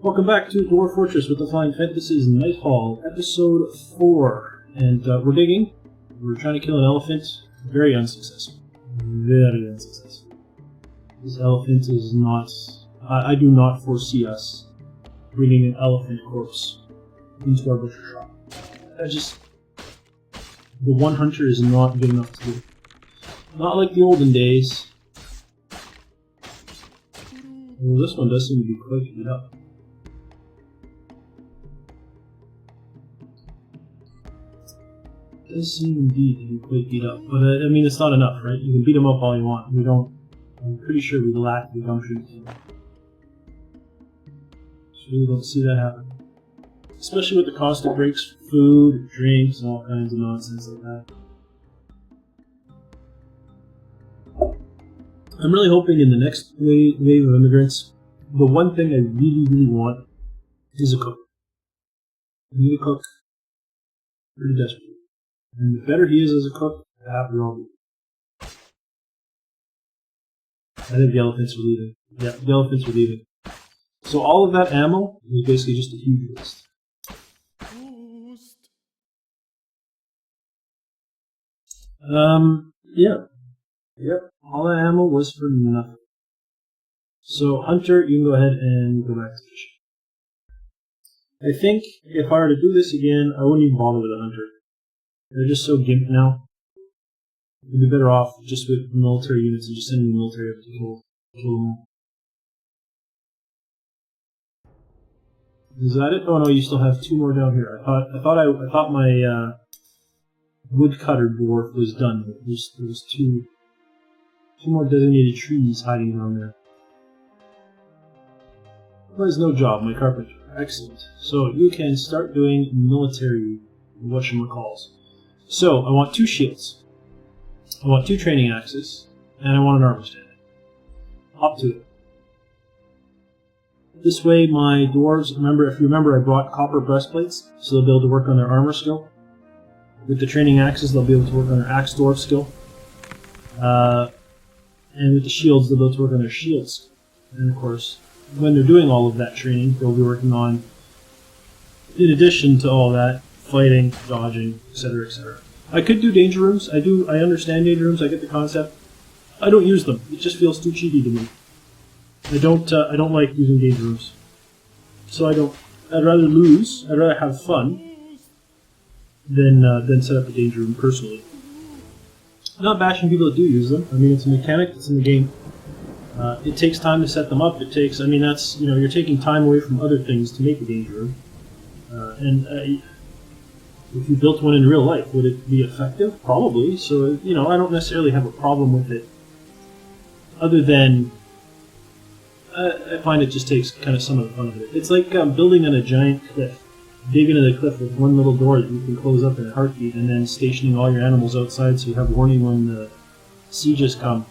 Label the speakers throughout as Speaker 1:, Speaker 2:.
Speaker 1: Welcome back to Dwarf Fortress with the Flying Phent. This is Nighthall, episode 4. And we're digging. We're trying to kill an elephant. Very unsuccessful. Very unsuccessful. This elephant is not... I do not foresee us bringing an elephant corpse into our butcher shop. The one hunter is not good enough to do. Not like the olden days. Well, this one does seem to be quite beat up. It does seem indeed to be quite beat up, but I mean it's not enough, right? You can beat them up all you want. I'm pretty sure we lack the gumption. So we don't see that happen. Especially with the cost it breaks for food, drinks, and all kinds of nonsense like that. I'm really hoping in the next wave of immigrants, the one thing I really, really want is a cook. I need a cook pretty desperately. And the better he is as a cook, the happier I'll be. I think the elephants are leaving. Yeah, the elephants are leaving. So all of that ammo is basically just a huge waste. Yeah. Yep, all that ammo was for nothing. So, Hunter, you can go ahead and go back to fishing. I think if I were to do this again, I wouldn't even bother with a Hunter. They're just so gimped now. We'd be better off just with military units and just sending the military up to kill them. Is that it? Oh no, you still have 2 more down here. I thought my woodcutter dwarf was done. There was 2 more designated trees hiding around there. Well, there's no job, my carpenter. Excellent. So you can start doing military whatchamacalls. So I want 2 shields. I want 2 training axes, and I want an armor stand. Up to it. This way my dwarves, if you remember I brought copper breastplates, so they'll be able to work on their armor skill. With the training axes they'll be able to work on their axe dwarf skill. And with the shields they'll be able to work on their shields. And of course, when they're doing all of that training, they'll be working on, in addition to all that, fighting, dodging, etc., etc. I could do danger rooms. I understand danger rooms. I get the concept. I don't use them. It just feels too cheaty to me. I don't like using danger rooms. So I'd rather lose. I'd rather have fun than set up a danger room personally. Not bashing people that do use them. I mean, it's a mechanic that's in the game. It takes time to set them up. You're taking time away from other things to make a danger room. If you built one in real life, would it be effective? Probably. So, I don't necessarily have a problem with it. Other than, I find it just takes kind of some of the fun of it. It's like building on a giant cliff. Dig into the cliff with one little door that you can close up in a heartbeat, and then stationing all your animals outside so you have warning when the sieges come.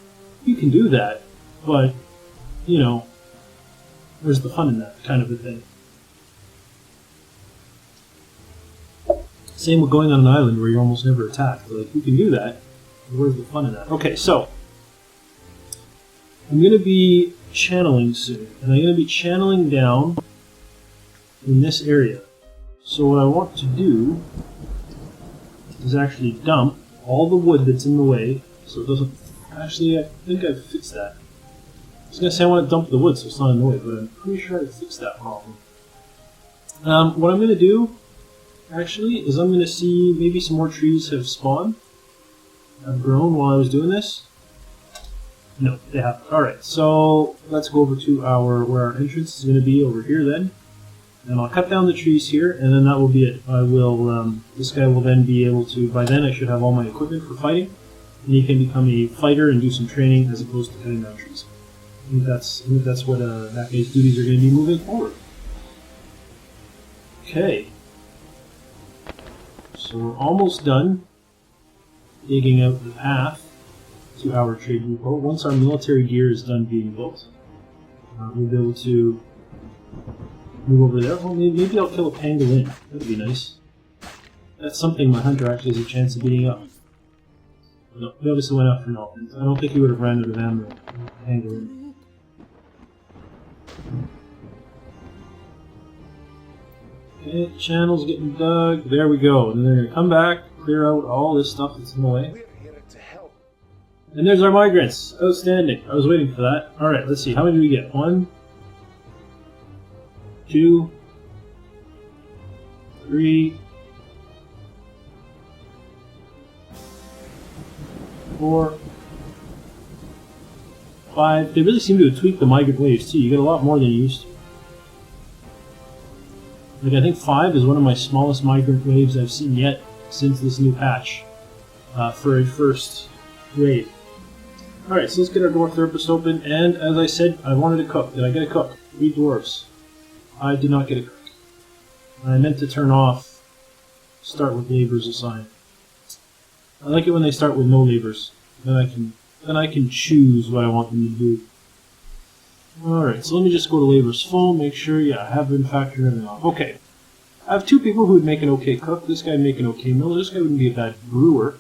Speaker 1: You can do that, but, where's the fun in that kind of a thing? Same with going on an island where you're almost never attacked. Like, you can do that, but where's the fun in that? Okay, so, I'm going to be channeling soon, and I'm going to be channeling down in this area. So what I want to do is actually dump all the wood that's in the way, so it doesn't... Actually, I think I've fixed that. I was going to say I want to dump the wood so it's not in the way, but I'm pretty sure I fixed that problem. What I'm going to do, actually, is I'm going to see maybe some more trees have spawned. Have grown while I was doing this. No, they haven't. Alright, so let's go over to where our entrance is going to be over here then. And I'll cut down the trees here, and then that will be it. This guy will then be able to, by then I should have all my equipment for fighting, and he can become a fighter and do some training as opposed to cutting down trees. I think that's what that guy's duties are going to be moving forward. Okay. So we're almost done digging out the path to our trade depot. Once our military gear is done being built, we'll be able to move over there. Well, maybe I'll kill a pangolin. That'd be nice. That's something my hunter actually has a chance of beating up. No, he obviously went after an elephant. I don't think he would have ran out of ammo. Pangolin. Okay, channel's getting dug. There we go. And then they're going to come back, clear out all this stuff that's in the way. And there's our migrants. Outstanding. I was waiting for that. Alright, let's see. How many do we get? 1, 2, 3, 4, 5. They really seem to have tweaked the migrant waves too. You get a lot more than you used to. Like, I think 5 is one of my smallest migrant waves I've seen yet since this new patch for a first raid. Alright, so let's get our dwarf therapist open, and as I said, I wanted a cook. Did I get a cook? 3 dwarves. I did not get a cook. I meant to turn off start with laborers assigned. I like it when they start with no laborers. Then I can choose what I want them to do. Alright, so let me just go to laborers full, make sure, yeah, I have been factoring everything off. Okay. I have 2 people who would make an okay cook. This guy would make an okay miller. This guy wouldn't be a bad brewer.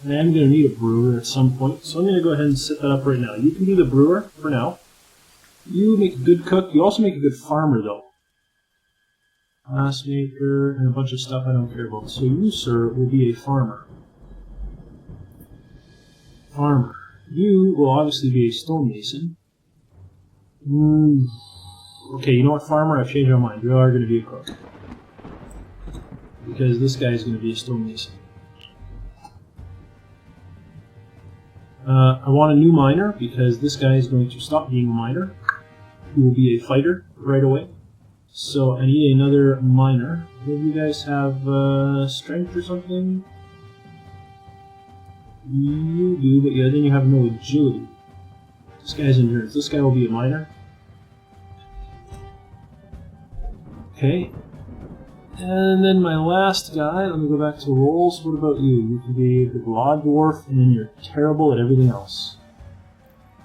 Speaker 1: And I am going to need a brewer at some point, so I'm going to go ahead and set that up right now. You can be the brewer for now. You make a good cook. You also make a good farmer, though. Glassmaker and a bunch of stuff I don't care about. So you, sir, will be a farmer. Farmer. You will obviously be a stonemason. Okay, you know what, farmer? I've changed my mind. You are going to be a cook. Because this guy is going to be a stonemason. I want a new miner, because this guy is going to stop being a miner. He will be a fighter right away. So I need another miner. Do you guys have strength or something? You do, but yeah, then you have no agility. This guy's endurance. This guy will be a miner. Okay. And then my last guy, let me go back to roles. What about you? You can be the broad dwarf, and then you're terrible at everything else.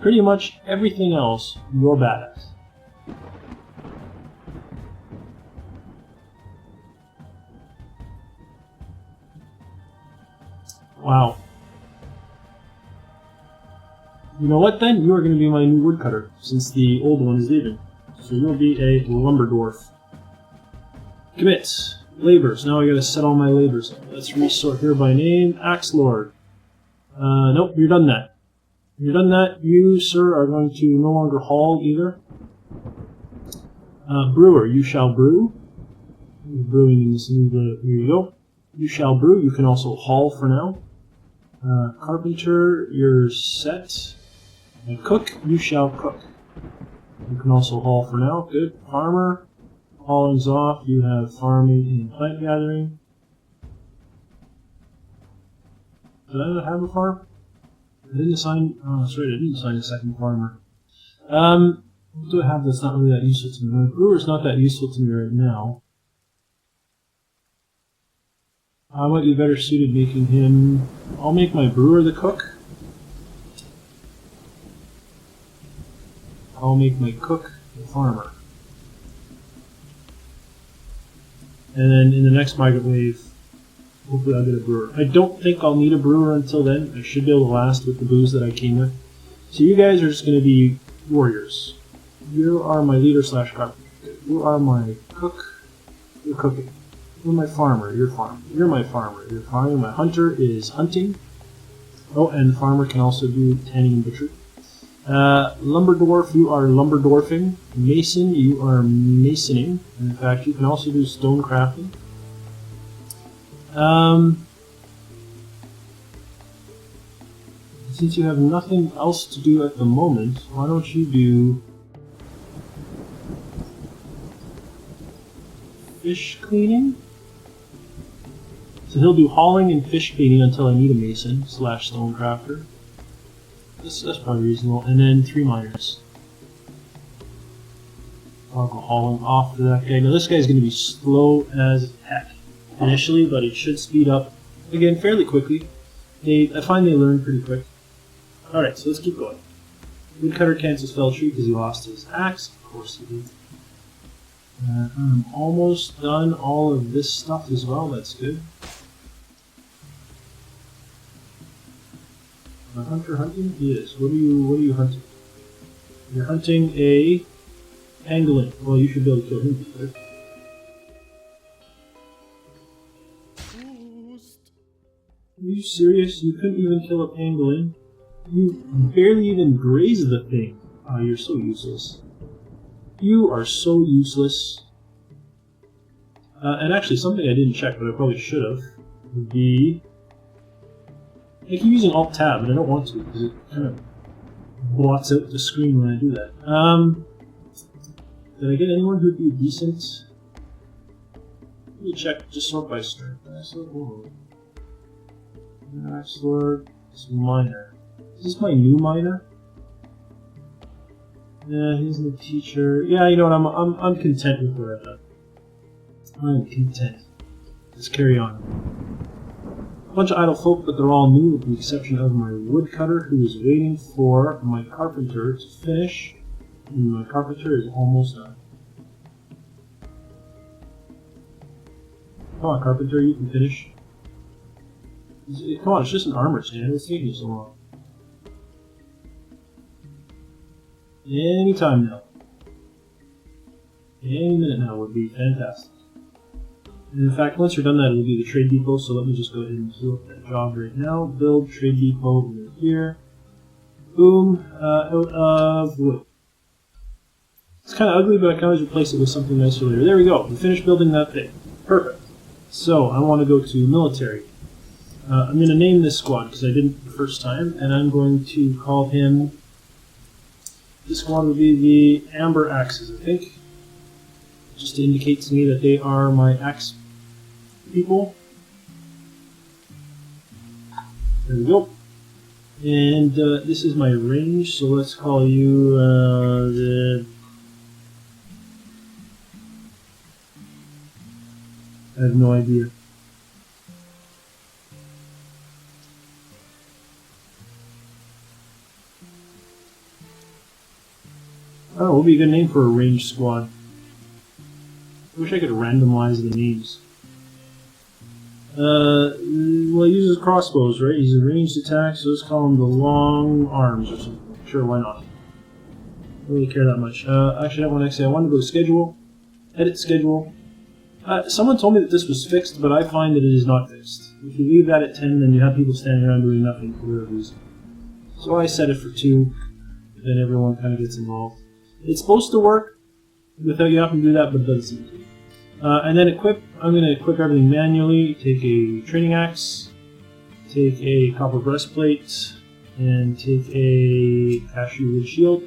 Speaker 1: Pretty much everything else you're bad at. Wow. You know what then? You are going to be my new woodcutter, since the old one is leaving. So you'll be a lumber dwarf. Commit. Labors. Now I gotta set all my labors up. Let's resort here by name. Axe Lord. Nope, you're done that. You're done that. You, sir, are going to no longer haul either. Brewer. You shall brew. Brewing in this new... here you go. You shall brew. You can also haul for now. Carpenter. You're set. And cook. You shall cook. You can also haul for now. Good. Farmer. Hauling's off. You have farming and plant gathering. Did I not have a farm? I didn't assign. Oh, that's right. I didn't assign a second farmer. What do I have that's not really that useful to me? My brewer's not that useful to me right now. I might be better suited making him. I'll make my brewer the cook. I'll make my cook the farmer. And then in the next migrant wave, hopefully I'll get a brewer. I don't think I'll need a brewer until then. I should be able to last with the booze that I came with. So you guys are just going to be warriors. You are my leader slash carpenter. You are my cook. You're cooking. You're my farmer. You're farmer. You're my farmer. You're farming. My hunter is hunting. Oh, and the farmer can also do tanning and butchery. Lumber dwarf, you are lumber dwarfing. Mason, you are masoning. And in fact, you can also do stone crafting. Since you have nothing else to do at the moment, why don't you do fish cleaning? So he'll do hauling and fish cleaning until I need a mason slash stone crafter. That's probably reasonable. And then 3 miners. I'll go hauling off to that guy. Now this guy's going to be slow as heck initially, but it should speed up again fairly quickly. I find they learn pretty quick. Alright, so let's keep going. Woodcutter cancels fell tree because he lost his axe. Of course he did. I'm almost done all of this stuff as well. That's good. A hunter hunting? He is. What are you hunting? You're hunting a pangolin. Well, you should be able to kill him. Are you serious? You couldn't even kill a pangolin? You barely even grazed the thing. Oh, you're so useless. You are so useless. And actually, something I didn't check, but I probably should have, would be... I keep using Alt-Tab, but I don't want to, because it kind of blots out the screen when I do that. Did I get anyone who'd be decent? Let me check, just sort by strength. Axe Lord, this miner. Is this my new miner? Yeah, he's the teacher. Yeah, you know what? I'm content with what I've done. I'm content. Let's carry on. A bunch of idle folk, but they're all new, with the exception of my woodcutter, who is waiting for my carpenter to finish. And my carpenter is almost done. Come on, carpenter, you can finish. Come on, it's just an armor stand. It's taking you so long. Any time now. Any minute now would be fantastic. And in fact, once you're done that, it'll be the trade depot, so let me just go ahead and do up that job right now. Build trade depot over here. Boom, out of wood. It's kind of ugly, but I can always replace it with something nicer later. There we go, we finished building that thing. Perfect. So, I want to go to military. I'm going to name this squad, because I didn't the first time, and I'm going to call him... This squad would be the Amber Axes, I think. Just to indicate to me that they are my axe people. There we go. And this is my range, so let's call you the... I have no idea. Oh, what would be a good name for a ranged squad? I wish I could randomize the names. Well, he uses crossbows, right? He's a ranged attack, so let's call him the long arms or something. Sure, why not? I don't really care that much. Actually, I want to say I want to go to schedule, edit schedule. Someone told me that this was fixed, but I find that it is not fixed. If you leave that at 10, then you have people standing around doing nothing for whatever reason. So I set it for 2, then everyone kind of gets involved. It's supposed to work without you having to do that, but it doesn't seem to. And then equip, I'm going to equip everything manually. Take a training axe, take a copper breastplate, and take a cashew wood shield.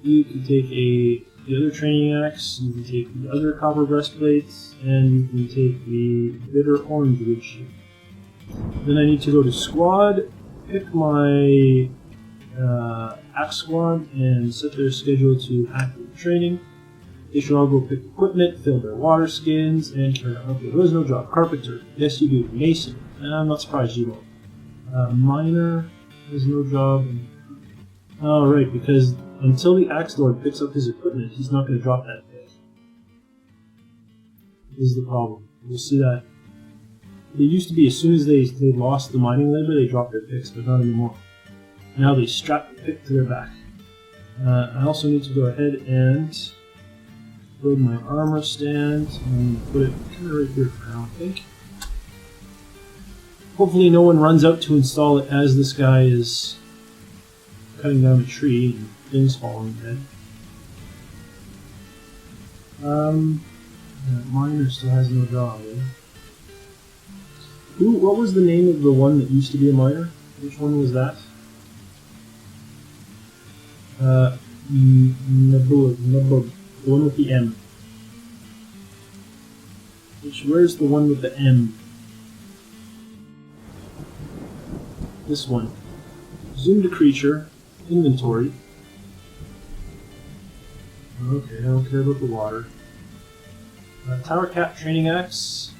Speaker 1: You can take the other training axe, you can take the other copper breastplate, and you can take the bitter orange wood shield. Then I need to go to squad, pick my axe squad, and set their schedule to active training. They should all go pick equipment, fill their water skins, and carry on. Okay, who has no job? Carpenter. Yes, you do. Mason. I'm not surprised you don't. Miner has no job. Oh, right, because until the Axe Lord picks up his equipment, he's not going to drop that pick. This is the problem. You'll see that. It used to be as soon as they lost the mining labor, they dropped their picks, but not anymore. Now they strap the pick to their back. I also need to go ahead and build my armor stand. I'm going to put it kind of right here for now, I think. Hopefully no one runs out to install it as this guy is cutting down a tree and things falling dead. Miner still has no job, eh? What was the name of the one that used to be a miner? Which one was that? Nabug, the one with the M. Where's the one with the M? This one. Zoom to creature, inventory. Okay, I don't care about the water. Tower Cat training axe.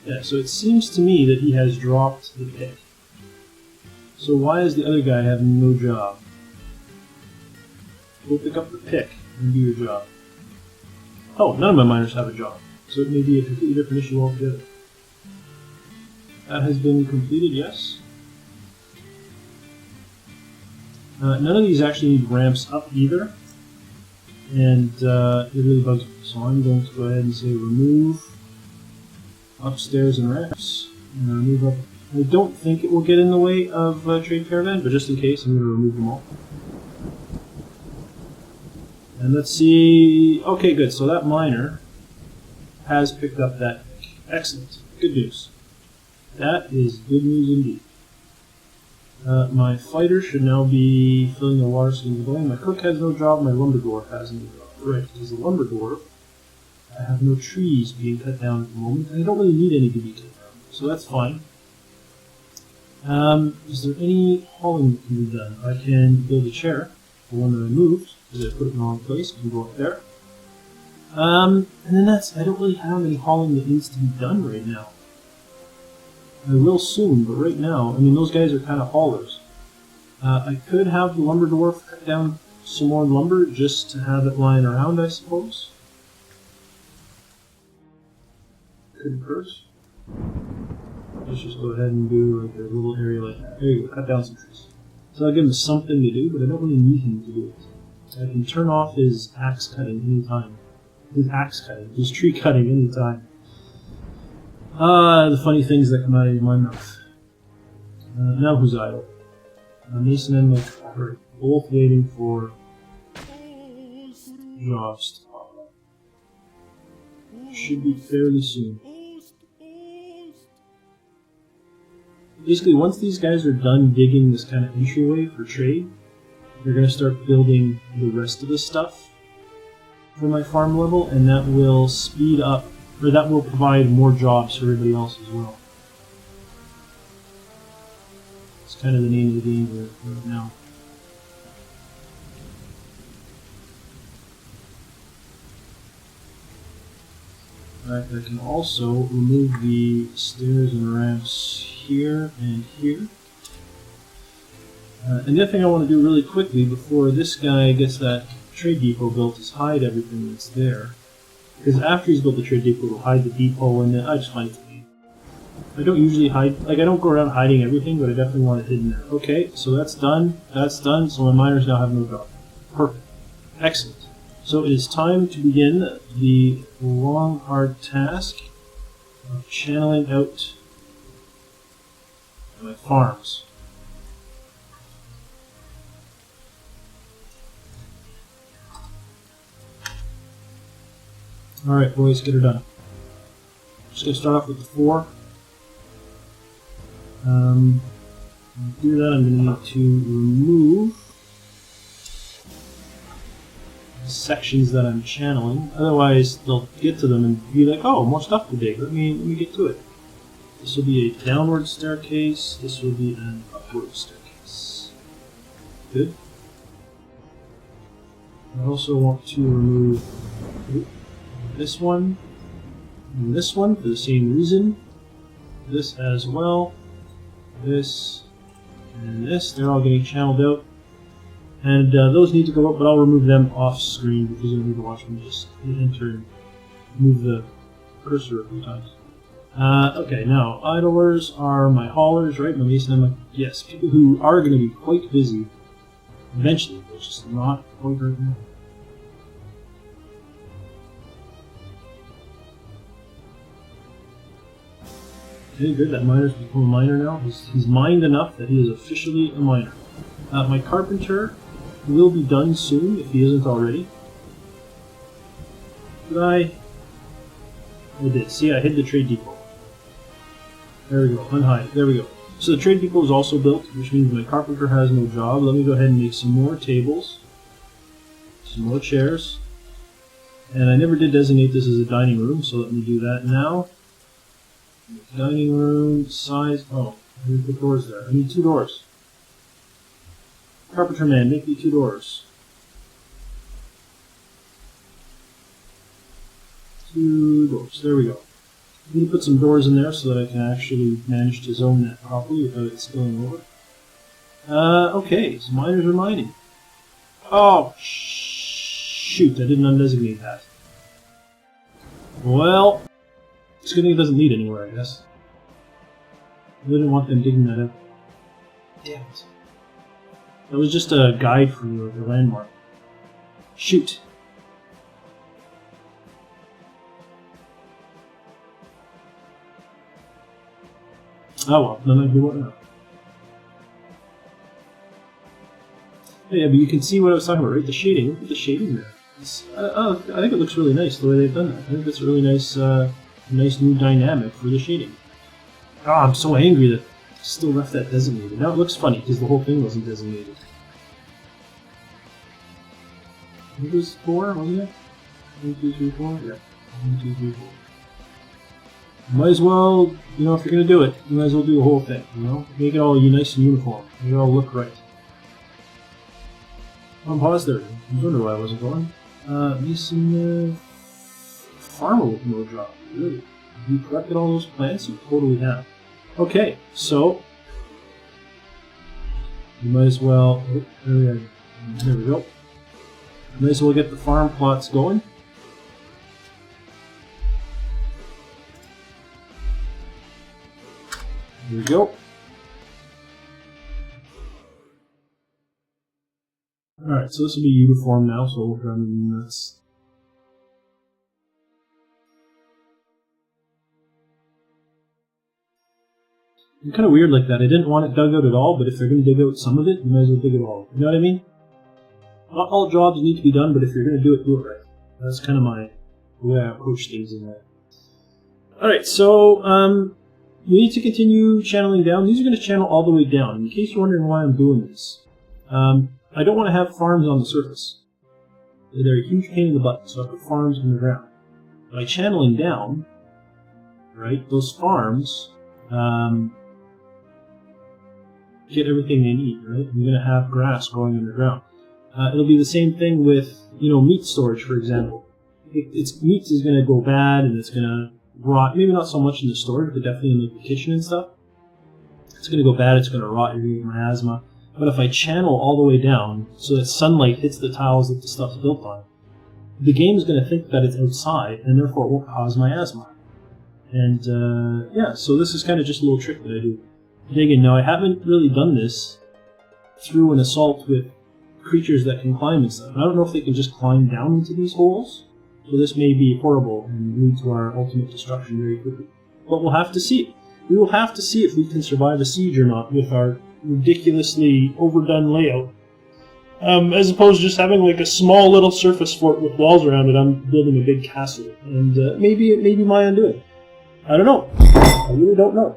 Speaker 1: Yeah, so it seems to me that he has dropped the pick. So why is the other guy having no job? Go pick up the pick and do your job. Oh, none of my miners have a job, so it may be a completely different issue altogether. That has been completed, yes. None of these actually need ramps up either, and it really bugs me. So I'm going to go ahead and say remove upstairs and ramps. I'm going to move up. I don't think it will get in the way of trade caravan, but just in case, I'm going to remove them all. And let's see. Okay, good. So that miner has picked up that. Excellent. Good news. That is good news indeed. My fighter should now be filling the water streams going. My cook has no job. My lumber dwarf has no job. Right, because the lumber dwarf, I have no trees being cut down at the moment, and I don't really need any to be cut down, so that's fine. Is there any hauling that can be done? I can build a chair, the one that I moved, because I put it in the wrong place. I can go up there. And then I don't really have any hauling that needs to be done right now. I will soon, but right now, I mean, those guys are kind of haulers. I could have the lumber dwarf cut down some more lumber just to have it lying around, I suppose. Could first. Let's just go ahead and do like a little area like that. There you go, cut down some trees. So I'll give him something to do, but I don't really need him to do it. I can turn off his axe cutting anytime. His tree cutting anytime. The funny things that come out of my mouth. Now who's idle? Mason and Mike are both waiting for jobs to pop up. Should be fairly soon. Basically, once these guys are done digging this kind of entryway for trade, they're going to start building the rest of the stuff for my farm level, and that will speed up, or that will provide more jobs for everybody else as well. It's kind of the name of the game right now. Alright, I can also remove the stairs and ramps here and here. And the other thing I want to do really quickly before this guy gets that trade depot built is hide everything that's there. Because after he's built the trade depot, we'll hide the depot and then I just find it. I don't usually hide, like I don't go around hiding everything, but I definitely want it hidden there. Okay, so that's done, so my miners now have no job. Perfect. Excellent. So it is time to begin the long, hard task of channeling out my farms. Alright, boys, get her done. Just going to start off with the 4. To do that, I'm going to need to remove the sections that I'm channeling. Otherwise, they'll get to them and be like, "Oh, more stuff to dig. Let me get to it." This will be a downward staircase. This will be an upward staircase. Good. I also want to remove this one and this one for the same reason. This as well. This and this. They're all getting channeled out. And those need to go up, but I'll remove them off screen because you don't need to watch me just enter and move the cursor a few times. Okay, now, idlers are my haulers, right? My mason and my... Yes, people who are going to be quite busy eventually, but just not quite right now. Okay, good, that miner's become a miner now. He's mined enough that he is officially a miner. My carpenter will be done soon, if he isn't already. Did I did. See, I hid the trade depot. There we go, unhide. There we go. So the trade depot is also built, which means my carpenter has no job. Let me go ahead and make some more tables. Some more chairs. And I never did designate this as a dining room, so let me do that now. Dining room, size... Oh, I need to put doors there. I need 2 doors. Carpenter man, make me 2 doors. 2 doors. There we go. I need to put some doors in there so that I can actually manage to zone that properly without it spilling over. Okay, so miners are mining. Oh, shoot, I didn't undesignate that. Well, it's a good thing it doesn't lead anywhere, I guess. I didn't want them digging that up. Damn it. That was just a guide for the landmark. Shoot. Oh well, then I do it now. Yeah, but you can see what I was talking about, right? The shading. Look at the shading there. I think it looks really nice the way they've done that. I think that's a really nice, nice new dynamic for the shading. Oh, I'm so angry that I still left that designated. Now it looks funny because the whole thing wasn't designated. It was 4, wasn't it? 1, 2, 3, 4? Yeah. 1, 2, 3, 4. Might as well, you know, if you're going to do it, you might as well do the whole thing, you know? Make it all nice and uniform. Make it all look right. I'm paused there. I was wondering why I wasn't going. Some farmer with no job. Really? Have you collected all those plants? You totally have. Okay, so you might as well. Oh, there we go. You might as well get the farm plots going. There we go. Alright, so this will be uniform now, so we'll run this. It's kind of weird like that. I didn't want it dug out at all, but if they're going to dig out some of it, you might as well dig it all. You know what I mean? Not all jobs need to be done, but if you're going to do it right. That's kind of the way I approach things in that. Alright, so we need to continue channeling down. These are going to channel all the way down. In case you're wondering why I'm doing this. I don't want to have farms on the surface. They're a huge pain in the butt, so I put farms in the ground. By channeling down, right, those farms get everything they need, right? I'm going to have grass growing underground. It'll be the same thing with, you know, meat storage, for example. Meat is going to go bad and it's going to rot. Maybe not so much in the storage, but definitely in like the kitchen and stuff. It's going to go bad. It's going to rot. You're going to get miasma. But if I channel all the way down so that sunlight hits the tiles that the stuff's built on, the game is going to think that it's outside, and therefore it won't cause miasma. And yeah, so this is kind of just a little trick that I do. Digging. Now I haven't really done this through an assault with creatures that can climb and stuff. I don't know if they can just climb down into these holes, so this may be horrible and lead to our ultimate destruction very quickly. But we'll have to see. We will have to see if we can survive a siege or not with our ridiculously overdone layout. As opposed to just having like a small little surface fort with walls around it, I'm building a big castle. And maybe it may be my undoing. I don't know. I really don't know.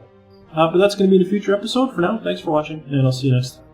Speaker 1: But that's going to be in a future episode. For now, thanks for watching, and I'll see you next time.